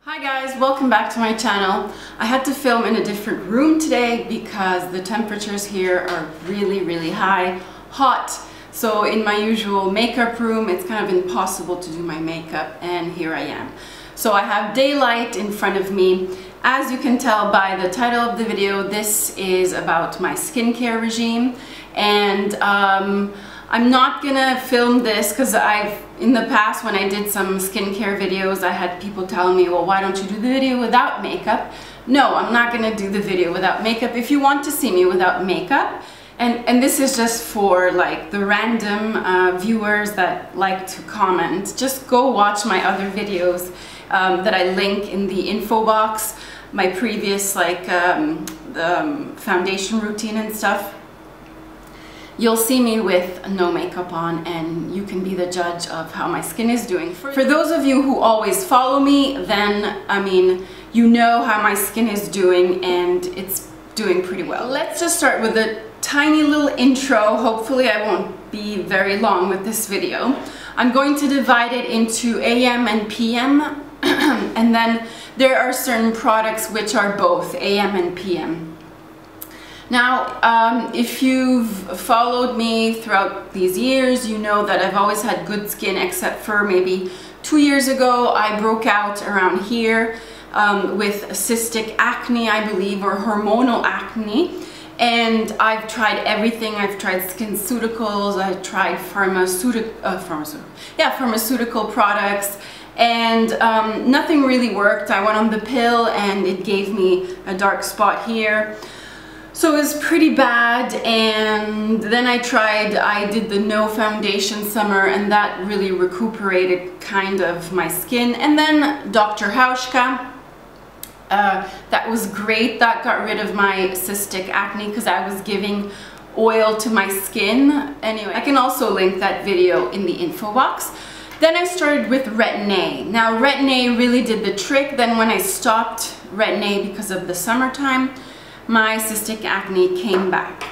Hi guys, welcome back to my channel. I had to film in a different room today because the temperatures here are really hot. So in my usual makeup room, it's kind of impossible to do my makeup, and here I am. So I have daylight in front of me. As you can tell by the title of the video, this is about my skincare regime, and I'm not gonna film this because in the past when I did some skincare videos, I had people telling me, well, why don't you do the video without makeup? No, I'm not gonna do the video without makeup. If you want to see me without makeup, and this is just for like the random viewers that like to comment, just go watch my other videos that I link in the info box, my previous like the foundation routine and stuff. You'll see me with no makeup on, and you can be the judge of how my skin is doing. For those of you who always follow me, then I mean, you know how my skin is doing, and it's doing pretty well. Let's just start with a tiny little intro. Hopefully I won't be very long with this video. I'm going to divide it into AM and PM, and then there are certain products which are both AM and PM. Now, if you've followed me throughout these years, you know that I've always had good skin, except for maybe 2 years ago, I broke out around here with cystic acne, I believe, or hormonal acne. And I've tried everything. I've tried SkinCeuticals, I've tried pharmaceutical products, and nothing really worked. I went on the pill and it gave me a dark spot here. So it was pretty bad, and then I did the no foundation summer, and that really recuperated kind of my skin. And then Dr. Hauschka, that was great. That got rid of my cystic acne because I was giving oil to my skin. Anyway, I can also link that video in the info box. Then I started with Retin A. Now Retin A really did the trick. Then when I stopped Retin A because of the summertime, my cystic acne came back.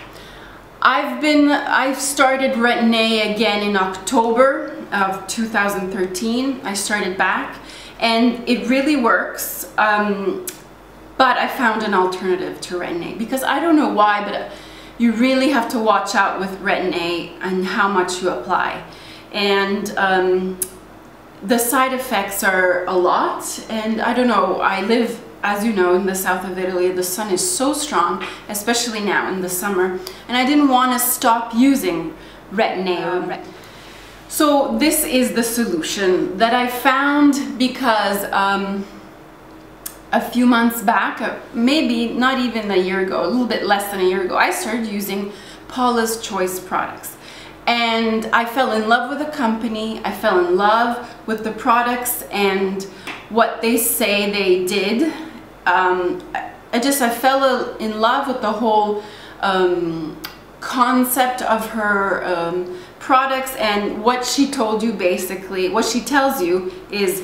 I've started Retin A again in October of 2013. I started back, and it really works. But I found an alternative to Retin A because I don't know why, but you really have to watch out with Retin A and how much you apply. And the side effects are a lot, and I don't know, I live, as you know, in the south of Italy. The sun is so strong, especially now in the summer, and I didn't want to stop using Retin A. So this is the solution that I found because a few months back, maybe not even a year ago, a little bit less than a year ago, I started using Paula's Choice products. And I fell in love with the company, I fell in love with the products and what they say they did. I fell in love with the whole concept of her products, and what she told you, basically what she tells you is,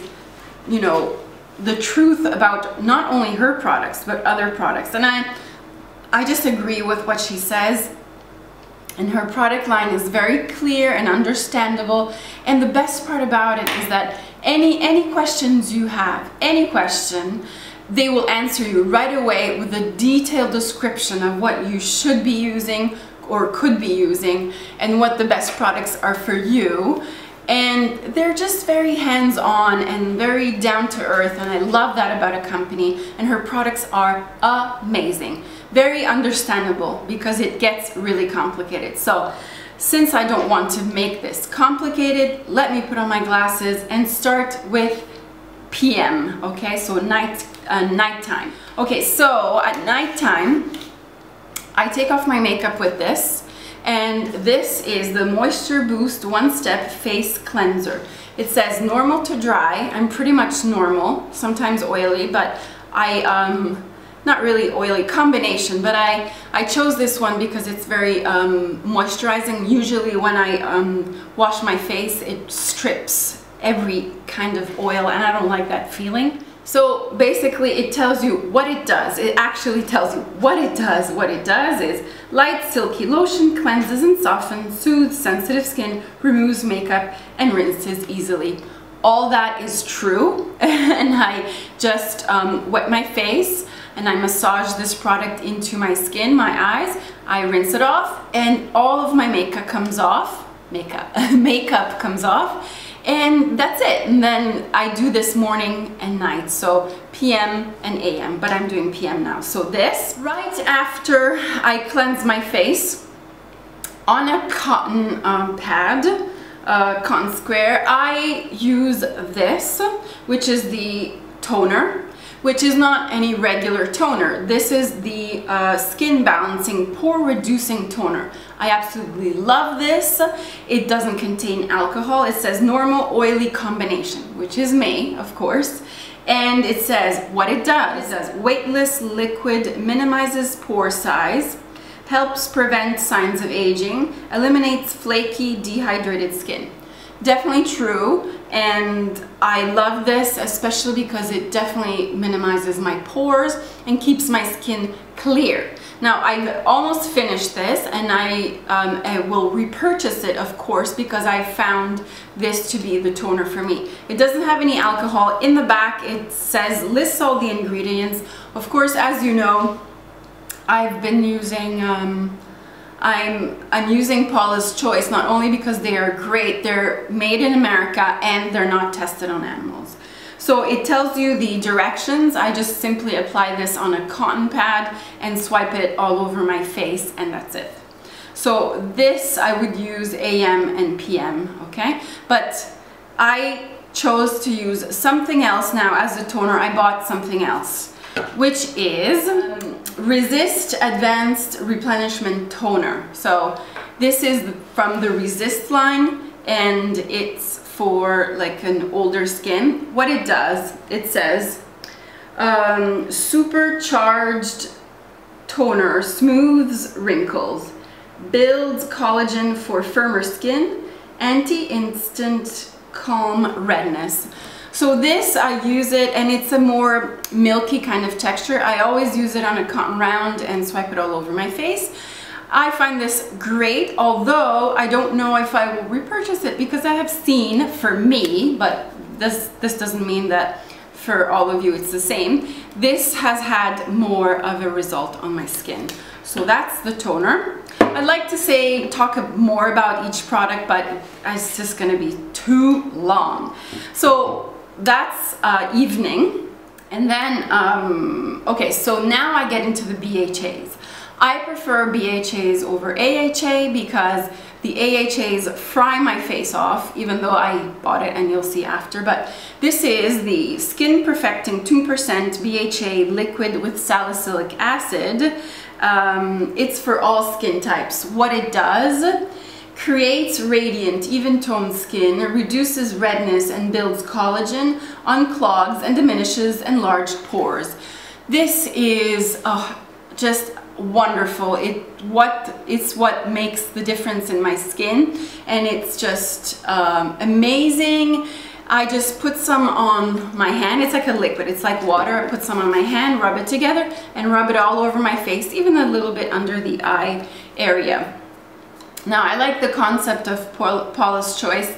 you know, the truth about not only her products but other products. And I just agree with what she says, and her product line is very clear and understandable. And the best part about it is that any questions you have, any question, they will answer you right away with a detailed description of what you should be using or could be using, and what the best products are for you. And they're just very hands-on and very down-to-earth, and I love that about a company. And her products are amazing, very understandable, because it gets really complicated. So since I don't want to make this complicated, let me put on my glasses and start with PM. Okay, so nighttime. Okay, so at nighttime I take off my makeup with this, and this is the Moisture Boost One Step Face Cleanser. It says normal to dry. I'm pretty much normal, sometimes oily, but not really oily combination, but I chose this one because it's very moisturizing. Usually when I wash my face, it strips every kind of oil, and I don't like that feeling. So basically it tells you what it does. It actually tells you what it does. What it does is light, silky lotion, cleanses and softens, soothes sensitive skin, removes makeup, and rinses easily. all that is true. And I just wet my face and I massage this product into my skin, my eyes. I rinse it off and all of my makeup comes off. Makeup comes off. And that's it. And then I do this morning and night, so PM and AM, but I'm doing PM now. So this, right after I cleanse my face on a cotton pad, cotton square, I use this, which is the toner, which is not any regular toner. This is the skin balancing, pore reducing toner. I absolutely love this. It doesn't contain alcohol. It says normal oily combination, which is me, of course. And it says what it does. It says weightless liquid, minimizes pore size, helps prevent signs of aging, eliminates flaky, dehydrated skin. Definitely true, and I love this especially because it definitely minimizes my pores and keeps my skin clear. Now I've almost finished this, and I will repurchase it, of course, because I found this to be the toner for me. It doesn't have any alcohol. In the back it says, lists all the ingredients. Of course, as you know, I've been using I'm using Paula's Choice, not only because they are great, they're made in America and they're not tested on animals. So it tells you the directions. I just simply apply this on a cotton pad and swipe it all over my face, and that's it. So this I would use AM and PM, okay? But I chose to use something else now as a toner. I bought something else, which is Resist Advanced Replenishment Toner. So this is from the Resist line, and it's for like an older skin. What it does, it says supercharged toner, smooths wrinkles, builds collagen for firmer skin, anti-instant calm redness. So this, I use it, and it's a more milky kind of texture. I always use it on a cotton round and swipe it all over my face. I find this great, although I don't know if I will repurchase it, because I have seen, for me, but this doesn't mean that for all of you it's the same, this has had more of a result on my skin. So that's the toner. I'd like to talk more about each product, but it's just going to be too long. So that's evening, and then okay, so now I get into the BHAs. I prefer BHAs over AHA because the AHAs fry my face off, even though I bought it and you'll see after. But this is the Skin Perfecting 2% BHA liquid with salicylic acid. It's for all skin types. What it does: creates radiant, even-toned skin, reduces redness and builds collagen, unclogs and diminishes enlarged pores. This is just wonderful. It's what makes the difference in my skin, and it's just amazing. I just put some on my hand. It's like a liquid, it's like water. I put some on my hand, rub it together, and rub it all over my face, even a little bit under the eye area. Now, I like the concept of Paula's Choice,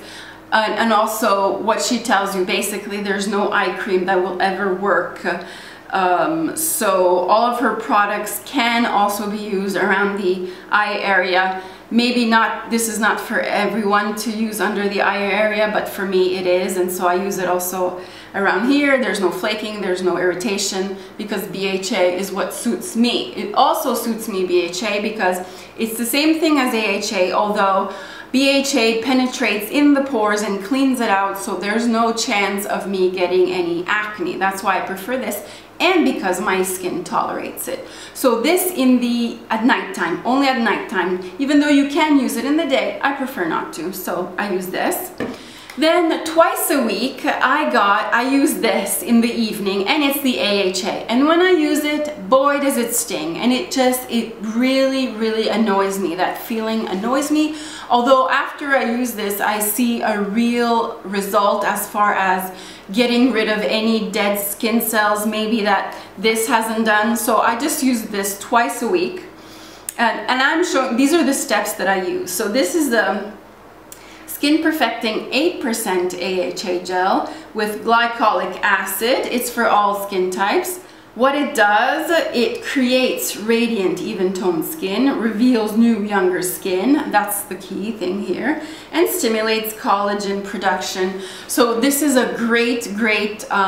and also what she tells you. Basically, there's no eye cream that will ever work. So all of her products can also be used around the eye area. Maybe not, this is not for everyone to use under the eye area, but for me it is, and so I use it also around here. There's no flaking, there's no irritation, because BHA is what suits me. It also suits me, BHA, because it's the same thing as AHA, although BHA penetrates in the pores and cleans it out, so there's no chance of me getting any acne. That's why I prefer this, and because my skin tolerates it. So this at nighttime, only at nighttime. Even though you can use it in the day, I prefer not to, so I use this. Then twice a week I use this in the evening, and it's the AHA. And when I use it, boy does it sting, and it really annoys me. That feeling annoys me. Although after I use this, I see a real result as far as getting rid of any dead skin cells maybe that this hasn't done. So I just use this twice a week, and I'm showing, these are the steps that I use. So this is the Skin Perfecting 8% AHA gel with glycolic acid. It's for all skin types. What it does, it creates radiant, even-toned skin, reveals new, younger skin, that's the key thing here, and stimulates collagen production. So this is a great AHA.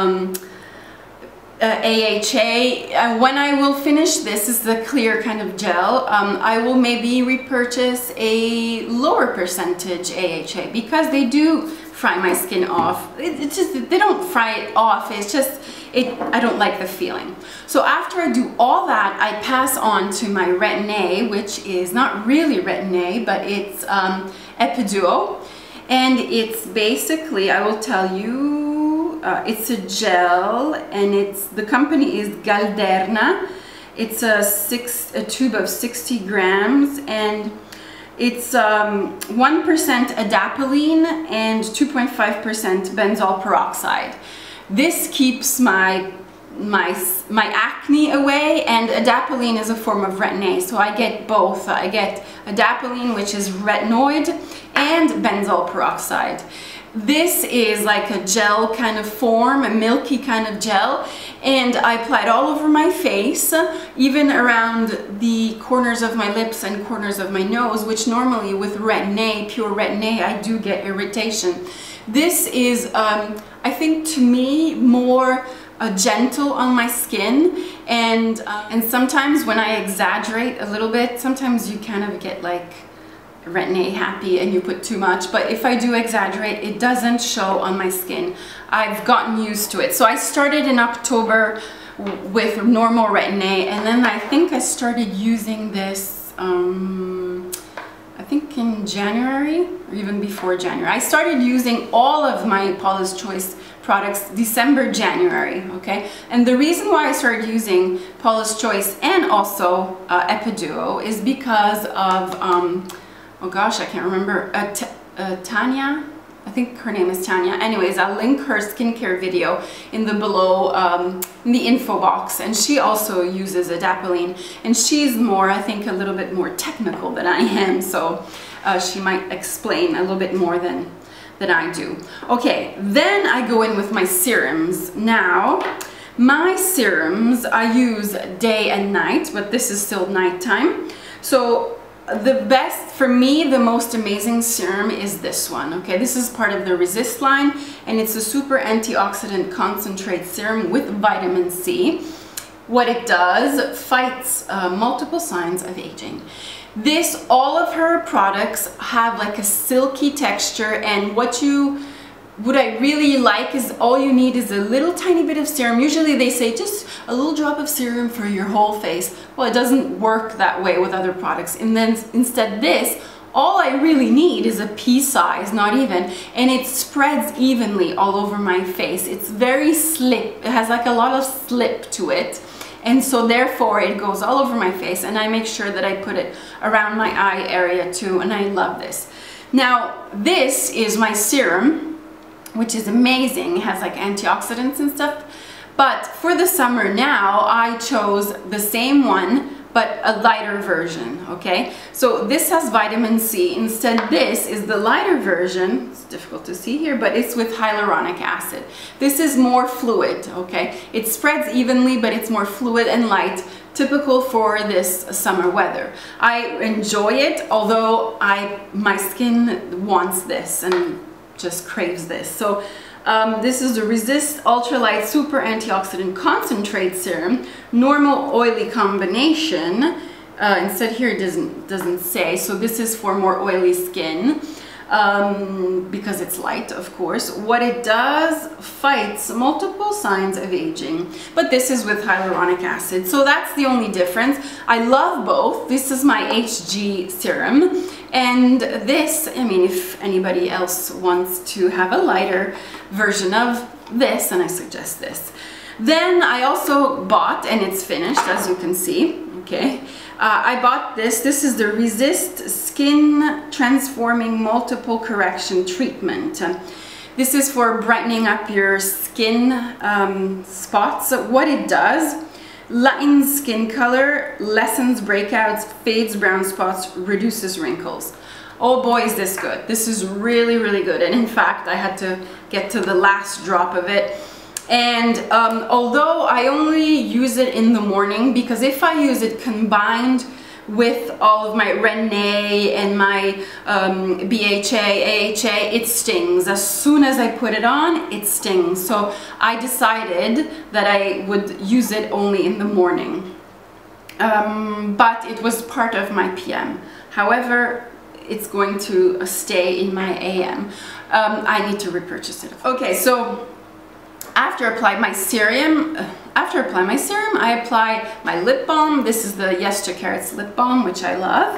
When I will finish this is the clear kind of gel. I will maybe repurchase a lower percentage AHA because they do fry my skin off. It's just, they don't fry it off, it's just, I don't like the feeling. So after I do all that, I pass on to my Retin A, which is not really Retin A, but it's Epiduo. And it's basically, I will tell you, it's a gel, and the company is Galderma. It's a tube of 60 grams, and it's 1% adapalene and 2.5% benzoyl peroxide. This keeps my acne away, and adapalene is a form of Retin A, so I get both. I get adapalene, which is retinoid, and benzoyl peroxide. This is like a gel kind of form, a milky kind of gel, and I apply it all over my face, even around the corners of my lips and corners of my nose, which normally with Retin A, pure Retin A, I do get irritation. This is, I think, to me, more gentle on my skin, and sometimes when I exaggerate a little bit, sometimes you kind of get like Retin A happy and you put too much, but if I do exaggerate, it doesn't show on my skin. I've gotten used to it. So I started in October with normal Retin A, and then I think I started using this I think in January, or even before January. I started using all of my Paula's Choice products December, January, okay? And the reason why I started using Paula's Choice and also Epiduo is because of oh gosh, I can't remember, Tanya, I think her name is Tanya. Anyways, I'll link her skincare video in the below, in the info box, and she also uses adapalene, and she's more, I think, a little bit more technical than I am, so she might explain a little bit more than I do. Okay, then I go in with my serums. Now, my serums I use day and night, but this is still nighttime. So the best, for me, the most amazing serum is this one, okay? This is part of the Resist line, and it's a super antioxidant concentrate serum with vitamin C. What it does, fights multiple signs of aging. All of her products have like a silky texture, and what I really like is all you need is a little tiny bit of serum. Usually they say just a little drop of serum for your whole face. Well, it doesn't work that way with other products. And then instead all I really need is a pea size, not even, and it spreads evenly all over my face. It's very slip, it has like a lot of slip to it. And so therefore it goes all over my face, and I make sure that I put it around my eye area too, and I love this. Now, this is my serum, which is amazing. It has like antioxidants and stuff. But for the summer now, I chose the same one, but a lighter version, okay? So this has vitamin C. Instead, this is the lighter version. It's difficult to see here, but it's with hyaluronic acid. This is more fluid, okay? It spreads evenly, but it's more fluid and light, typical for this summer weather. I enjoy it, although my skin wants this and just craves this. So this is the Resist Ultra-Light Super Antioxidant Concentrate Serum, normal oily combination. Instead here it doesn't say, so this is for more oily skin, because it's light, of course. What it does, fights multiple signs of aging, but this is with hyaluronic acid, so that's the only difference. I love both. This is my HG serum, and this, I mean, if anybody else wants to have a lighter version of this, and I suggest this. Then I also bought, and it's finished as you can see, okay, I bought this. This is the Resist Skin Transforming Multiple Correction Treatment. This is for brightening up your skin spots. What it does, lightens skin color, lessens breakouts, fades brown spots, reduces wrinkles. oh boy, is this good. This is really, really good. And in fact, I had to get to the last drop of it. And although I only use it in the morning, because if I use it combined with all of my Retin A and my BHA, AHA, it stings. As soon as I put it on, it stings. So I decided that I would use it only in the morning. But it was part of my PM. However, it's going to stay in my AM. I need to repurchase it. Okay, so after I apply my serum, I apply my lip balm. This is the Yes to Carrots lip balm, which I love.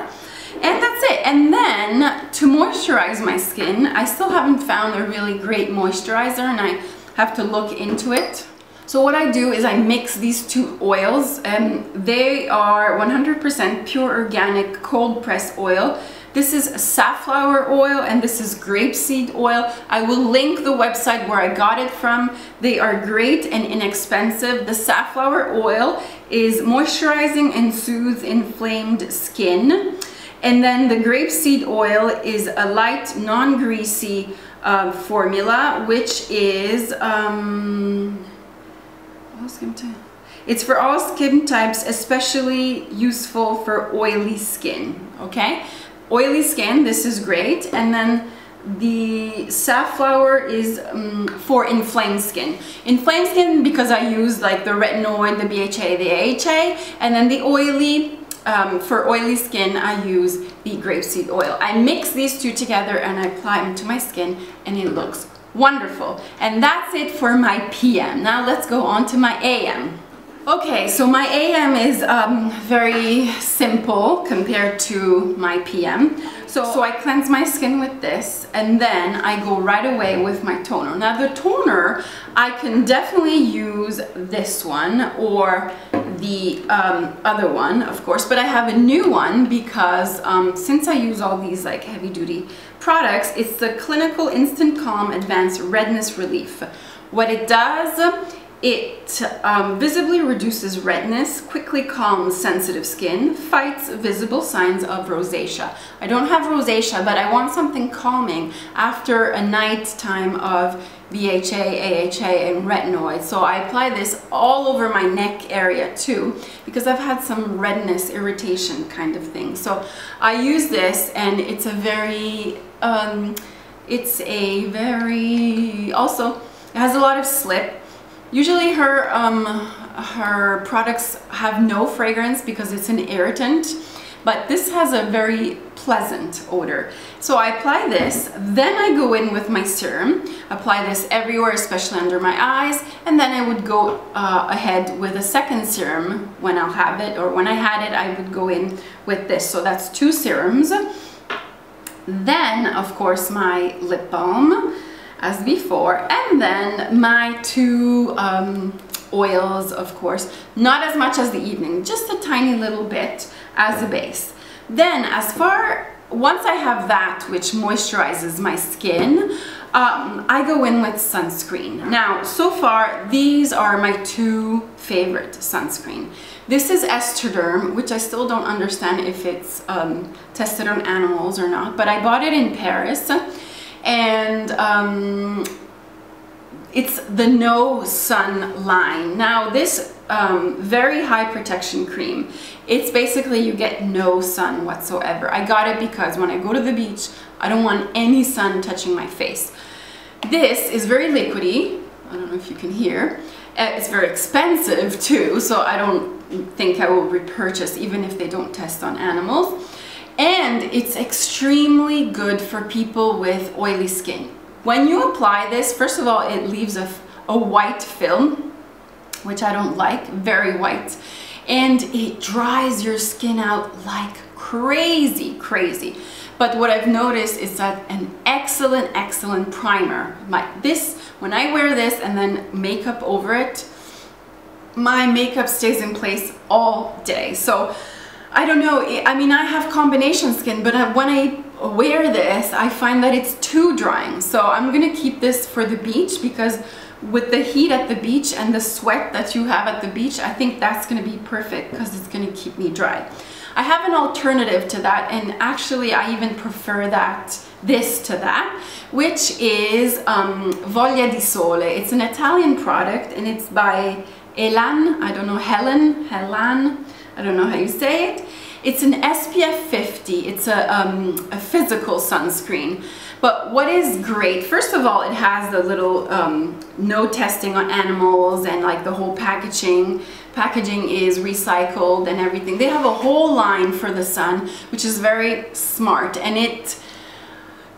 And that's it. And then to moisturize my skin, I still haven't found a really great moisturizer, and I have to look into it. So what I do is I mix these two oils, and they are 100% pure organic cold press oil. This is safflower oil and this is grapeseed oil. I will link the website where I got it from. They are great and inexpensive. The safflower oil is moisturizing and soothes inflamed skin. And then the grapeseed oil is a light, non-greasy formula, which is, it's for all skin types, especially useful for oily skin, okay? Oily skin, this is great. And then the safflower is for inflamed skin. Inflamed skin because I use like the retinoid, the BHA, the AHA, and then the oily, for oily skin I use the grapeseed oil. I mix these two together and I apply them to my skin and it looks wonderful. And that's it for my PM. Now let's go on to my AM. Okay, so my AM is very simple compared to my PM. So I cleanse my skin with this and then I go right away with my toner. Now the toner, I can definitely use this one or the other one, of course, but I have a new one because since I use all these like heavy duty products, it's the Clinical Instant Calm Advanced Redness Relief. What it does, it visibly reduces redness, quickly calms sensitive skin, fights visible signs of rosacea. I don't have rosacea, but I want something calming after a night time of BHA, AHA, and retinoid. So I apply this all over my neck area too, because I've had some redness, irritation kind of thing. So I use this and it's a very, also, it has a lot of slip. Usually her products have no fragrance because it's an irritant, but this has a very pleasant odor. So I apply this, then I go in with my serum, apply this everywhere, especially under my eyes, and then I would go ahead with a second serum when I'll have it, or when I had it, I would go in with this. So that's 2 serums. Then, of course, my lip balm, as before, and then my 2 oils, of course, not as much as the evening, just a tiny little bit as a base. Then once I have that which moisturizes my skin, I go in with sunscreen. Now, so far, these are my 2 favorite sunscreen. This is Estederm, which I still don't understand if it's tested on animals or not, but I bought it in Paris. And it's the No Sun line. Now this very high protection cream, it's basically you get no sun whatsoever. I got it because when I go to the beach, I don't want any sun touching my face. This is very liquidy. I don't know if you can hear. It's very expensive too, so I don't think I will repurchase even if they don't test on animals. And it's extremely good for people with oily skin. When you apply this, first of all, it leaves a white film, which I don't like, very white. And it dries your skin out like crazy, crazy. But what I've noticed is that an excellent, excellent primer. When I wear this and then makeup over it, my makeup stays in place all day. So I don't know, I mean, I have combination skin, but when I wear this, I find that it's too drying. So I'm gonna keep this for the beach because with the heat at the beach and the sweat that you have at the beach, I think that's gonna be perfect because it's gonna keep me dry. I have an alternative to that, and actually I even prefer this to that, which is Voglia di Sole. It's an Italian product and it's by Helan, I don't know, Helan, I don't know how you say it. It's an SPF 50, it's a physical sunscreen. But what is great, first of all, it has the little no testing on animals, and like the whole packaging is recycled and everything. They have a whole line for the sun, which is very smart, and it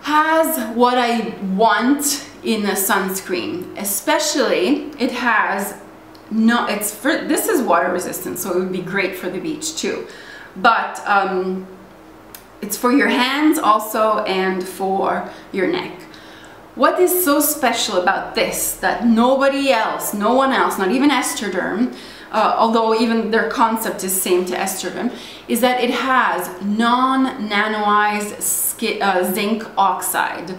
has what I want in a sunscreen. Especially, it has this is water resistant, so it would be great for the beach too. But it's for your hands also and for your neck. What is so special about this that no one else, not even Estederm, although even their concept is same to Estederm, is that it has non-nanoized zinc oxide.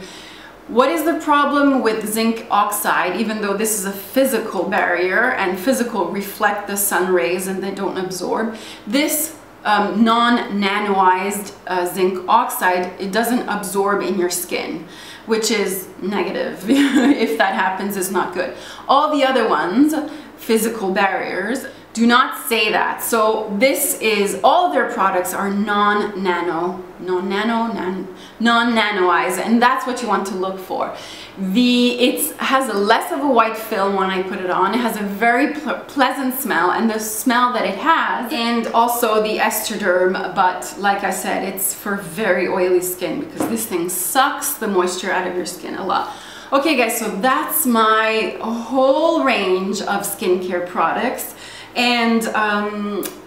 What is the problem with zinc oxide? Even though this is a physical barrier and physical reflect the sun rays and they don't absorb, this non-nanoized zinc oxide, it doesn't absorb in your skin, which is negative. If that happens, it's not good. All the other ones, physical barriers, do not say that. So this is, all their products are non-nanoized, and that's what you want to look for. It has less of a white film when I put it on. It has a very pleasant smell, and the smell that it has, and also the Estederm, but like I said, it's for very oily skin because this thing sucks the moisture out of your skin a lot. Okay guys, so that's my whole range of skincare products. And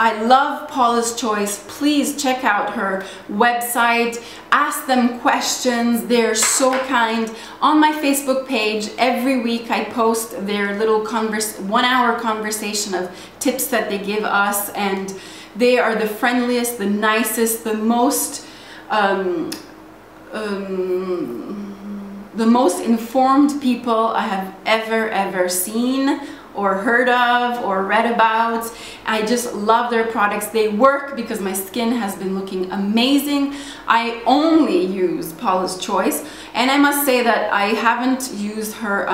I love Paula's Choice. Please check out her website, ask them questions, they're so kind. On my Facebook page, every week I post their little 1 hour conversation of tips that they give us, and they are the friendliest, the nicest, the most informed people I have ever seen or heard of or read about. I just love their products. They work because my skin has been looking amazing. I only use Paula's Choice, and I must say that I haven't used her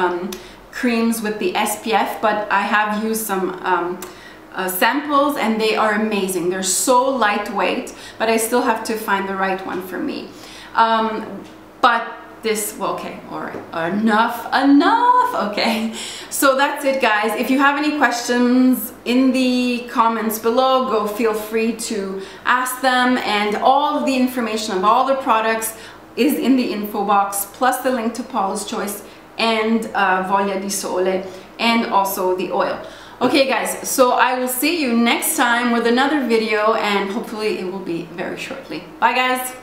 creams with the SPF, but I have used some samples, and they are amazing. They're so lightweight, but I still have to find the right one for me. But this, well, okay, all right, enough, okay. So that's it, guys. If you have any questions in the comments below, feel free to ask them, and all of the information of all the products is in the info box, plus the link to Paula's Choice and Voglia di Sole, and also the oil. Okay guys, so I will see you next time with another video, and hopefully it will be very shortly. Bye guys!